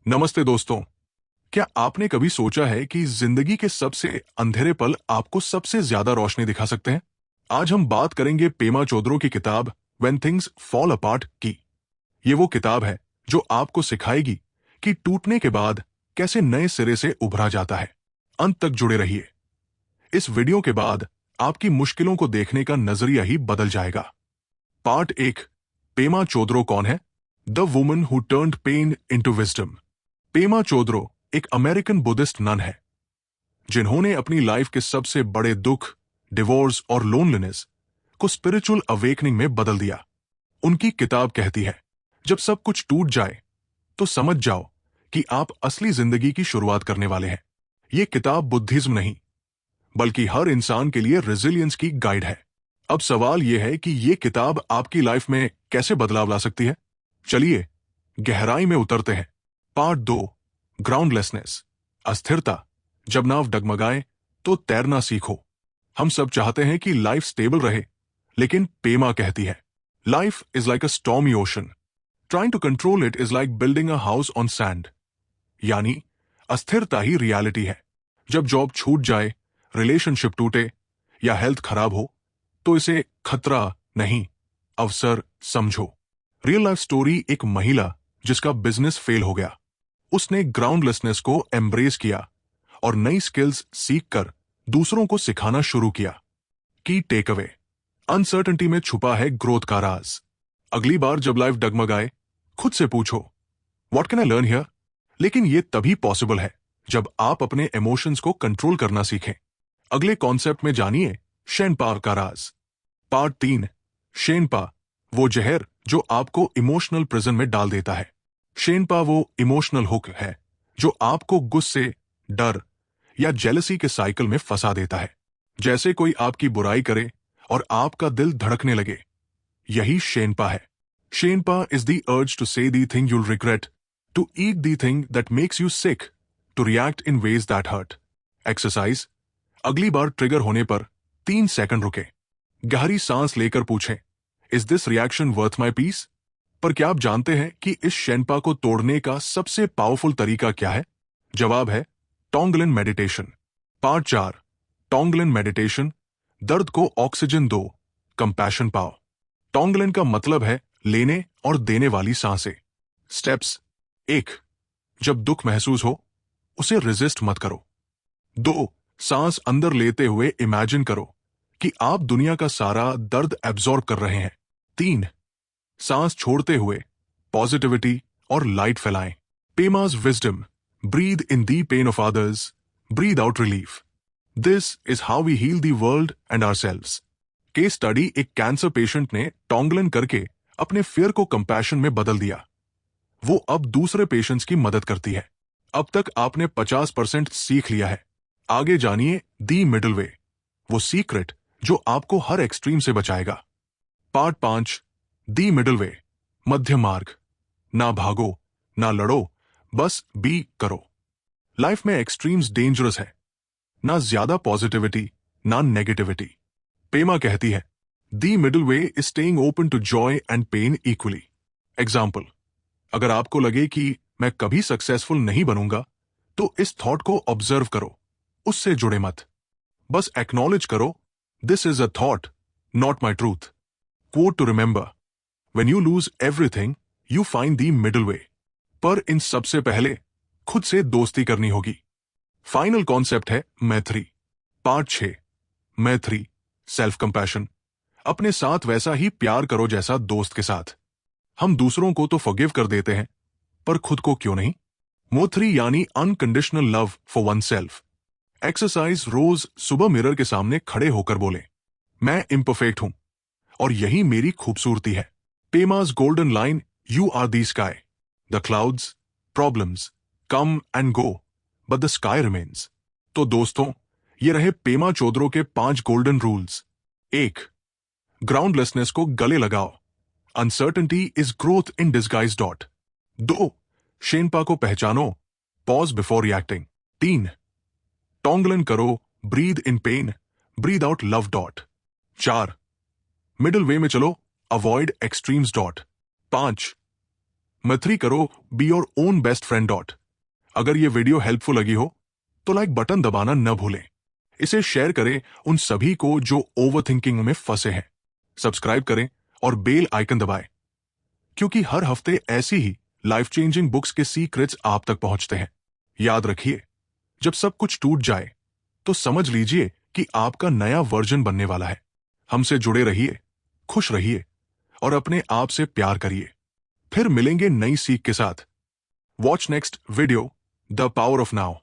नमस्ते दोस्तों। क्या आपने कभी सोचा है कि जिंदगी के सबसे अंधेरे पल आपको सबसे ज्यादा रोशनी दिखा सकते हैं? आज हम बात करेंगे पेमा चोदरो की किताब व्हेन थिंग्स फॉल अपार्ट की। ये वो किताब है जो आपको सिखाएगी कि टूटने के बाद कैसे नए सिरे से उभरा जाता है। अंत तक जुड़े रहिए। इस वीडियो के बाद आपकी मुश्किलों को देखने का नजरिया ही बदल जाएगा। पार्ट 1। पेमा चोदरो कौन है? The woman who turned pain into wisdom. Pema Chodron एक अमेरिकन बुद्धिस्ट नन है जिन्होंने अपनी लाइफ के सबसे बड़े दुख, डिवोर्स और लोनलीनेस को स्पिरिचुअल अवेकनिंग में बदल दिया। उनकी किताब कहती है, जब सब कुछ टूट जाए तो समझ जाओ कि आप असली जिंदगी की शुरुआत करने वाले हैं। ये किताब बुद्धिज्म नहीं बल्कि हर इंसान के लिए रेजिलियंस की गाइड है। अब सवाल यह है कि ये किताब आपकी लाइफ में कैसे बदलाव ला सकती है। चलिए गहराई में उतरते हैं। पार्ट 2। ग्राउंडलेसनेस, अस्थिरता। जब नाव डगमगाए तो तैरना सीखो। हम सब चाहते हैं कि लाइफ स्टेबल रहे, लेकिन पेमा कहती है, life is like a stormy ocean, trying to control it is like building a house on sand. यानी अस्थिरता ही रियलिटी है। जब जॉब छूट जाए, रिलेशनशिप टूटे या हेल्थ खराब हो तो इसे खतरा नहीं, अवसर समझो। रियल लाइफ स्टोरी एक महिला जिसका बिजनेस फेल हो गया। उसने ग्राउंडलेसनेस को एम्ब्रेस किया और नई स्किल्स सीखकर दूसरों को सिखाना शुरू किया। की टेक अवे, अनसर्टेनिटी में छुपा है ग्रोथ का राज। अगली बार जब लाइफ डगमगाए, खुद से पूछो, what can I learn here? लेकिन यह तभी पॉसिबल है जब आप अपने इमोशंस को कंट्रोल करना सीखें। अगले कॉन्सेप्ट में जानिए शेनपा का राज। पार्ट 3। शेनपा, वो जहर जो आपको इमोशनल प्रिजन में डाल देता है। शेनपा वो इमोशनल हुक है जो आपको गुस्से, डर या जेलसी के साइकिल में फंसा देता है। जैसे कोई आपकी बुराई करे और आपका दिल धड़कने लगे, यही शेनपा है। Shenpa is the urge to say the thing you'll regret, to eat the thing that makes you sick, to react in ways that hurt. Exercise, अगली बार ट्रिगर होने पर 3 सेकंड रुके, गहरी सांस लेकर पूछें, is this reaction worth my peace? पर क्या आप जानते हैं कि इस शेनपा को तोड़ने का सबसे पावरफुल तरीका क्या है? जवाब है टोंगलन मेडिटेशन। पार्ट 4। टोंगलन मेडिटेशन, दर्द को ऑक्सीजन दो, कंपैशन पाओ। टोंगलन का मतलब है लेने और देने वाली सांसें। स्टेप्स: 1. जब दुख महसूस हो, उसे रेजिस्ट मत करो। 2. सांस अंदर लेते हुए इमेजिन करो कि आप दुनिया का सारा दर्द एब्जॉर्ब कर रहे हैं। 3. सांस छोड़ते हुए पॉजिटिविटी और लाइट फैलाएं। Pema's wisdom, breathe in the pain of others, breathe out relief. This is how we heal the world and ourselves. Case study, एक कैंसर पेशेंट ने टोंगलन करके अपने फियर को कंपैशन में बदल दिया। वो अब दूसरे पेशेंट्स की मदद करती है। अब तक आपने 50% सीख लिया है। आगे जानिए दी मिडिल वे, वो सीक्रेट जो आपको हर एक्सट्रीम से बचाएगा। पार्ट 5। दी मिडिल वे, मध्य मार्ग। ना भागो, ना लड़ो, बस बी करो। लाइफ में एक्सट्रीम्स डेंजरस है, ना ज्यादा पॉजिटिविटी ना नेगेटिविटी। पेमा कहती है, the middle way is staying open to joy and pain equally. Example, अगर आपको लगे कि मैं कभी सक्सेसफुल नहीं बनूंगा, तो इस थॉट को ऑब्जर्व करो, उससे जुड़े मत। बस एक्नॉलेज करो, this is a thought, not my truth. Quote to remember, When you lose everything, you find the middle way. पर इन सबसे पहले खुद से दोस्ती करनी होगी। फाइनल कॉन्सेप्ट है मैत्री। पार्ट 6। मैत्री, सेल्फ कंपैशन। अपने साथ वैसा ही प्यार करो जैसा दोस्त के साथ। हम दूसरों को तो फॉरगिव कर देते हैं, पर खुद को क्यों नहीं? मोथरी यानी unconditional love for oneself. Exercise, रोज सुबह मिरर के सामने खड़े होकर बोले, मैं इम्परफेक्ट हूं और यही मेरी खूबसूरती है। Pema's golden line, you are the sky. The clouds, problems, come and go, but the sky remains. तो दोस्तों, ये रहे पेमा चोदरो के 5 गोल्डन रूल्स। 1. ग्राउंडलेसनेस को गले लगाओ, uncertainty is growth in disguise dot. 2. शेनपा को पहचानो, पॉज बिफोर रिएक्टिंग। 3. टोंगलन करो, breathe in pen, breathe out love dot. 4. Middle way में चलो, अवॉइड एक्सट्रीम्स डॉट। 5. मत करो, be your own best friend dot. अगर ये वीडियो हेल्पफुल लगी हो तो लाइक बटन दबाना न भूलें। इसे शेयर करें उन सभी को जो ओवर थिंकिंग में फंसे हैं। सब्सक्राइब करें और बेल आइकन दबाएं, क्योंकि हर हफ्ते ऐसी ही लाइफ चेंजिंग बुक्स के सीक्रेट्स आप तक पहुंचते हैं। याद रखिए, जब सब कुछ टूट जाए तो समझ लीजिए कि आपका नया वर्जन बनने वाला है। हमसे जुड़े रहिए, खुश रहिए और अपने आप से प्यार करिए। फिर मिलेंगे नई सीख के साथ। Watch next video, the power of now.